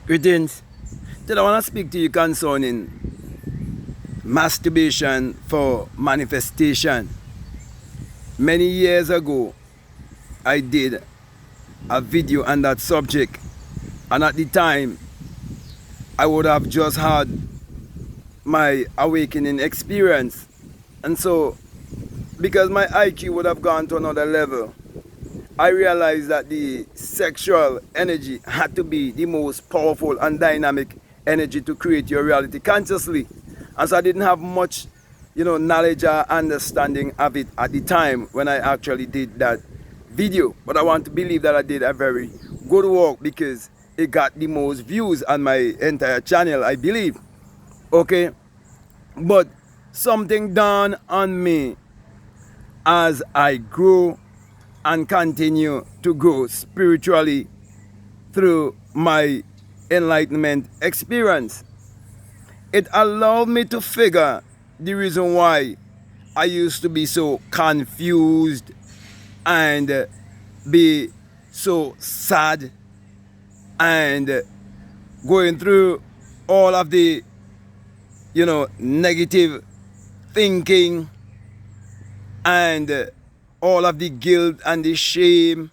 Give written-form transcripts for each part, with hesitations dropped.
Greetings. Today I want to speak to you concerning masturbation for manifestation. Many years ago, I did a video on that subject, and at the time, I would have just had my awakening experience. And so, because my IQ would have gone to another level, I realized that the sexual energy had to be the most powerful and dynamic energy to create your reality consciously. And so I didn't have much, knowledge or understanding of it at the time when I actually did that video. But I want to believe that I did a very good work because it got the most views on my entire channel, I believe. Okay? But something dawned on me as I grew and continue to grow spiritually through my enlightenment experience. It allowed me to figure the reason why I used to be so confused and be so sad and going through all of the negative thinking and all of the guilt and the shame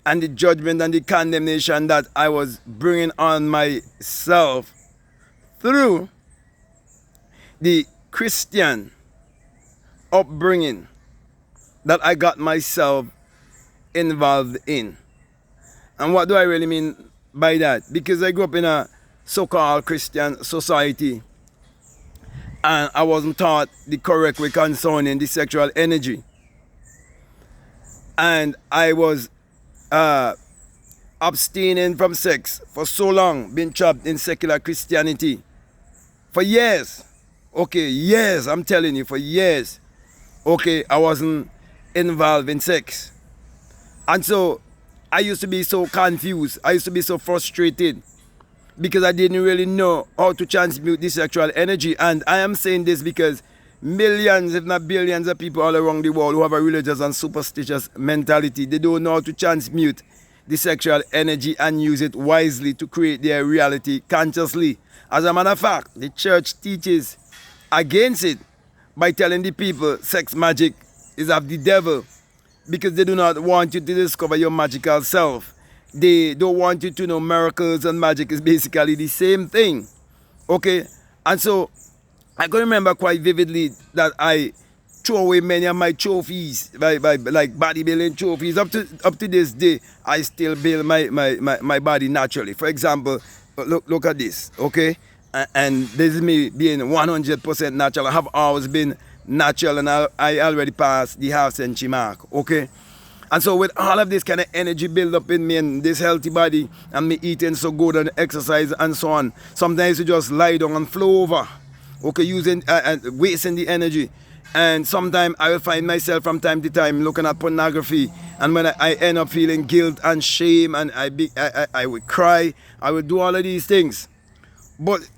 and the judgment and the condemnation that I was bringing on myself through the Christian upbringing that I got myself involved in. And what do I really mean by that? Because I grew up in a so-called Christian society and I wasn't taught the correct way concerning the sexual energy. And I was abstaining from sex for so long, being trapped in secular Christianity for years. Okay, years, I'm telling you, for years. Okay, I wasn't involved in sex. And so I used to be so confused. I used to be so frustrated because I didn't really know how to transmute this sexual energy. And I am saying this because millions, if not billions of people all around the world who have a religious and superstitious mentality, they don't know how to transmute the sexual energy and use it wisely to create their reality consciously. As a matter of fact, the church teaches against it by telling the people sex magic is of the devil because they do not want you to discover your magical self. They don't want you to know miracles and magic is basically the same thing. Okay? And so I can remember quite vividly that I threw away many of my trophies, like bodybuilding trophies. Up to this day, I still build my body naturally. For example, look at this, okay? And this is me being 100% natural. I have always been natural, and I already passed the half-century mark, okay? And so with all of this kind of energy build up in me and this healthy body and me eating so good and exercise and so on, sometimes you just lie down and flow over. Okay, using wasting the energy. And sometimes I will find myself from time to time looking at pornography, and when I end up feeling guilt and shame, and I would cry, I would do all of these things. But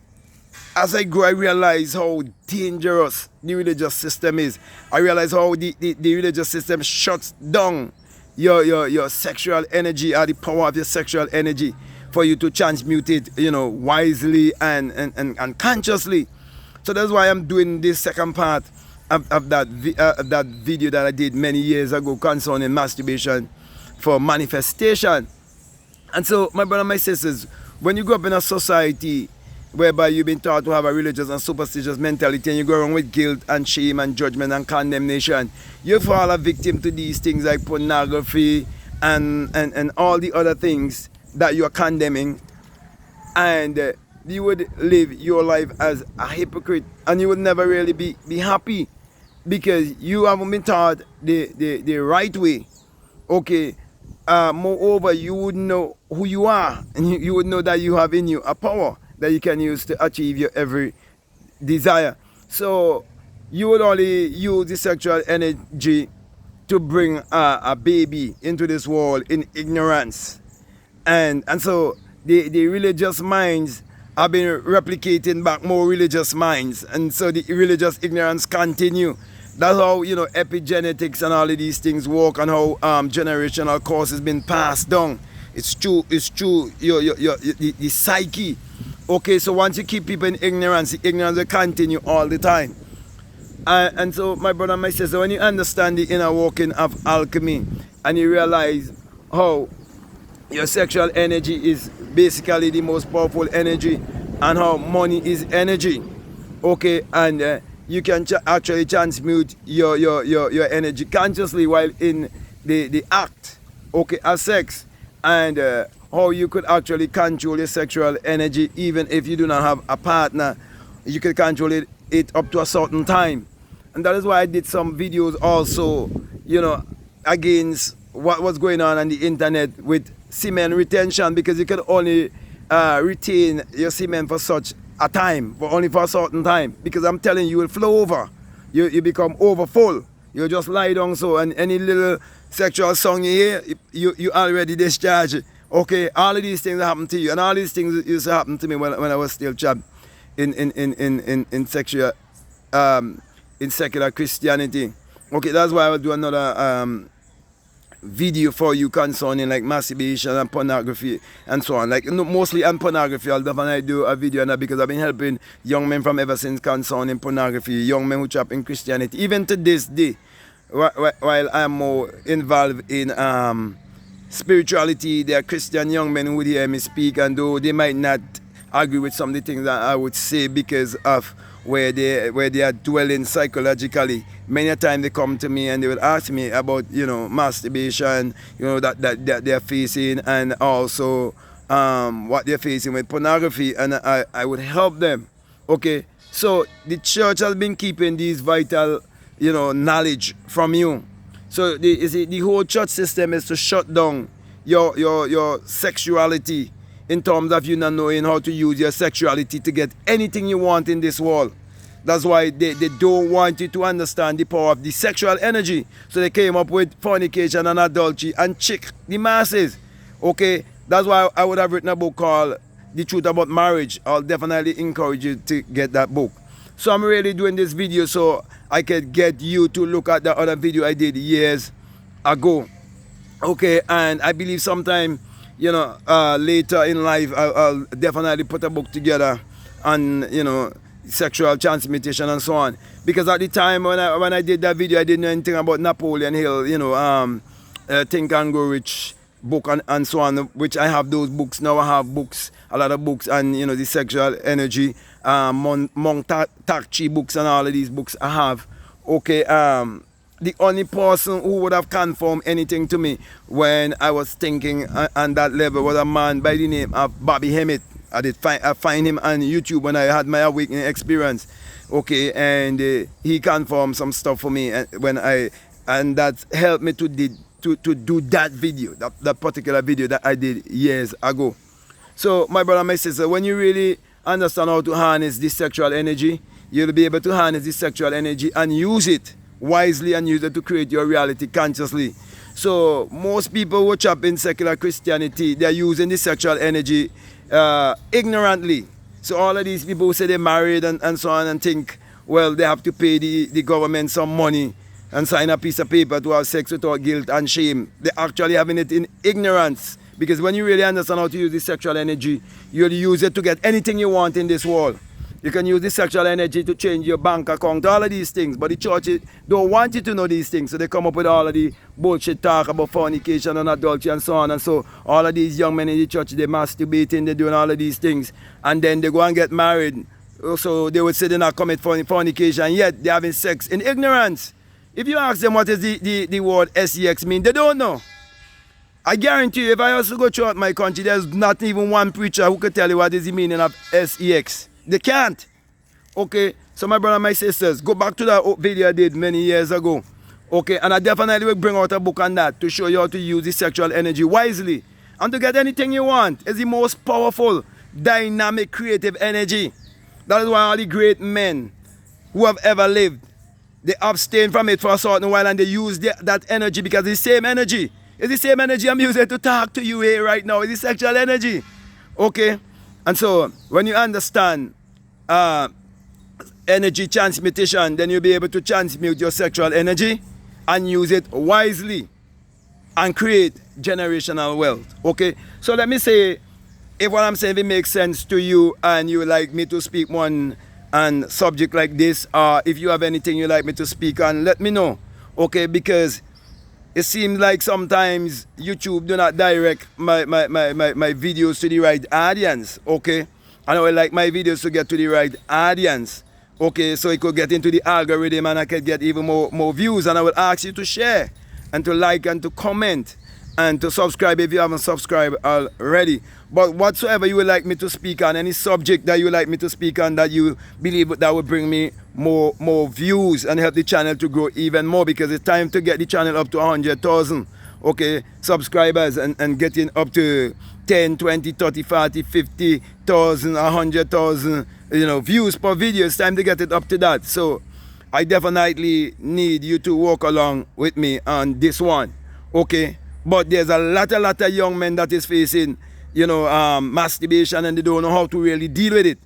as I grow, I realize how dangerous the religious system is. I realize how the religious system shuts down your sexual energy, or the power of your sexual energy, for you to transmute it, wisely and consciously. So that's why I'm doing this second part of that video that I did many years ago concerning masturbation for manifestation. And so, my brothers and my sisters, when you grow up in a society whereby you've been taught to have a religious and superstitious mentality, and you go around with guilt and shame and judgment and condemnation, you fall a victim to these things like pornography and all the other things that you are condemning. And you would live your life as a hypocrite, and you would never really be happy because you haven't been taught the right way. Okay, moreover, you would know who you are, and you would know that you have in you a power that you can use to achieve your every desire. So you would only use the sexual energy to bring a baby into this world in ignorance. And so the religious minds have been replicating back more religious minds, and so the religious ignorance continue. That's how epigenetics and all of these things work, and how generational causes been passed down. It's true your the psyche. Okay, so once you keep people in ignorance, the ignorance will continue all the time. And so, my brother and my sister, when you understand the inner working of alchemy and you realize how your sexual energy is basically the most powerful energy and how money is energy, okay, and you can actually transmute your energy consciously while in the act, okay, of sex, and how you could actually control your sexual energy even if you do not have a partner. You can control it up to a certain time. And that is why I did some videos also, you know, against what was going on the internet with semen retention, because you can only retain your semen for such a time, for only for a certain time, because I'm telling you, you will flow over. You become over full. You just lie down so, and any little sexual song you hear, you already discharge. Okay, all of these things happen to you, and all these things used to happen to me when I was still trapped in sexual in secular Christianity. Okay, that's why I will do another video for you concerning like masturbation and pornography and so on. Like mostly on pornography, I'll definitely do a video on that, because I've been helping young men from ever since concerning pornography, young men who trap in Christianity. Even to this day, while I'm more involved in spirituality, there are Christian young men who would hear me speak, and though they might not agree with some of the things that I would say because of where they are dwelling psychologically, many a time they come to me and they will ask me about, you know, masturbation, you know, that they're facing, and also what they're facing with pornography, and I would help them. Okay, so the church has been keeping these vital, you know, knowledge from you. So the whole church system is to shut down your sexuality, in terms of you not knowing how to use your sexuality to get anything you want in this world. That's why they don't want you to understand the power of the sexual energy. So they came up with fornication and adultery and trick the masses. Okay, that's why I would have written a book called The Truth About Marriage. I'll definitely encourage you to get that book. So I'm really doing this video so I could get you to look at the other video I did years ago. Okay, and I believe sometime, you know, later in life, I'll definitely put a book together on, you know, sexual transmutation and so on. Because at the time when I did that video, I didn't know anything about Napoleon Hill, you know, Think and Grow Rich book and so on, which I have those books. Now I have books, a lot of books, and, you know, the sexual energy, Monk Tak Chi books, and all of these books I have. Okay, the only person who would have confirmed anything to me when I was thinking on that level was a man by the name of Bobby Hemmett. I find him on YouTube when I had my awakening experience. Okay, and he confirmed some stuff for me, and that helped me to do that video, that particular video that I did years ago. So my brother and my sister, when you really understand how to harness this sexual energy, you'll be able to harness this sexual energy and use it wisely, and use it to create your reality consciously. So most people who trap in secular Christianity, they're using this sexual energy ignorantly. So all of these people who say they're married and so on, and think, well, they have to pay the government some money and sign a piece of paper to have sex without guilt and shame, they're actually having it in ignorance. Because when you really understand how to use this sexual energy, you'll use it to get anything you want in this world. You can use this sexual energy to change your bank account, all of these things. But the church don't want you to know these things. So they come up with all of the bullshit talk about fornication and adultery and so on. And so all of these young men in the church, they're masturbating, they're doing all of these things. And then they go and get married. So they would say they're not commit fornication, yet they're having sex in ignorance. If you ask them what does the word sex mean, they don't know. I guarantee you, if I also go throughout my country, there's not even one preacher who could tell you what is the meaning of sex. They can't. Okay, so my brother and my sisters, go back to that video I did many years ago. Okay, and I definitely will bring out a book on that to show you how to use the sexual energy wisely and to get anything you want. It's the most powerful, dynamic, creative energy. That is why all the great men who have ever lived, they abstain from it for a certain while, and they use that energy, because it's the same energy. It's the same energy I'm using to talk to you here right now. It's the sexual energy. Okay? And so when you understand energy transmutation, then you'll be able to transmute your sexual energy and use it wisely and create generational wealth. Okay, So let me say, if what I'm saying if it makes sense to you and you would like me to speak one on subject like this, or if you have anything you like me to speak on, let me know. Okay, because it seems like sometimes YouTube do not direct my videos to the right audience. Okay, and I would like my videos to get to the right audience. Okay, so it could get into the algorithm and I could get even more views. And I would ask you to share and to like and to comment and to subscribe if you haven't subscribed already. But whatsoever you would like me to speak on, any subject that you would like me to speak on that you believe that would bring me more views and help the channel to grow even more, because it's time to get the channel up to 100,000 okay subscribers and getting up to 10, 20, 30, 40, 50,000, 100,000 views per video. It's time to get it up to that. So I definitely need you to walk along with me on this one. Okay, but there's a lot of young men that is facing masturbation, and they don't know how to really deal with it,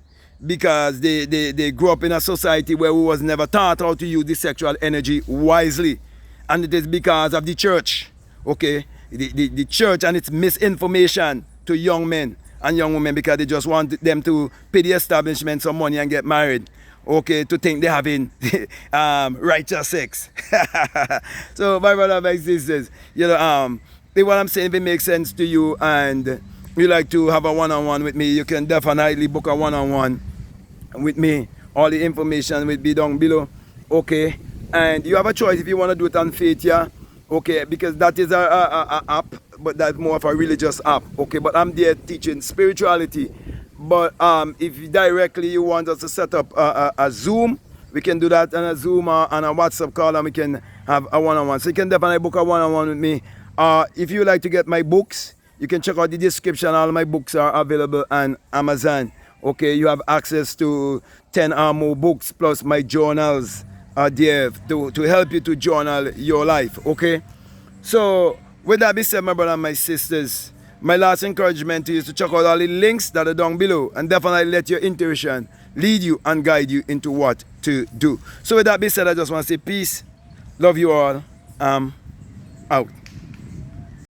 because they grew up in a society where we was never taught how to use the sexual energy wisely, and it is because of the church. Okay, the church and its misinformation to young men and young women, because they just want them to pay the establishment some money and get married, okay, to think they're having righteous sex. So my brother, my sisters, what I'm saying, if it makes sense to you and you like to have a one-on-one with me, you can definitely book a one-on-one with me. All the information will be down below. Okay, and you have a choice if you want to do it on Faith, yeah. Okay, because that is a app, but that's more of a religious app. Okay, but I'm there teaching spirituality. But if directly you want us to set up a Zoom, we can do that on a Zoom or on a WhatsApp call, and we can have a one-on-one. So you can definitely book a one-on-one with me. If you like to get my books, you can check out the description. All my books are available on Amazon. Okay, you have access to 10 or more books, plus my journals are there to help you to journal your life. Okay, so with that being said, my brother and my sisters, my last encouragement to you is to check out all the links that are down below, and definitely let your intuition lead you and guide you into what to do. So with that being said, I just want to say peace, love you all, out.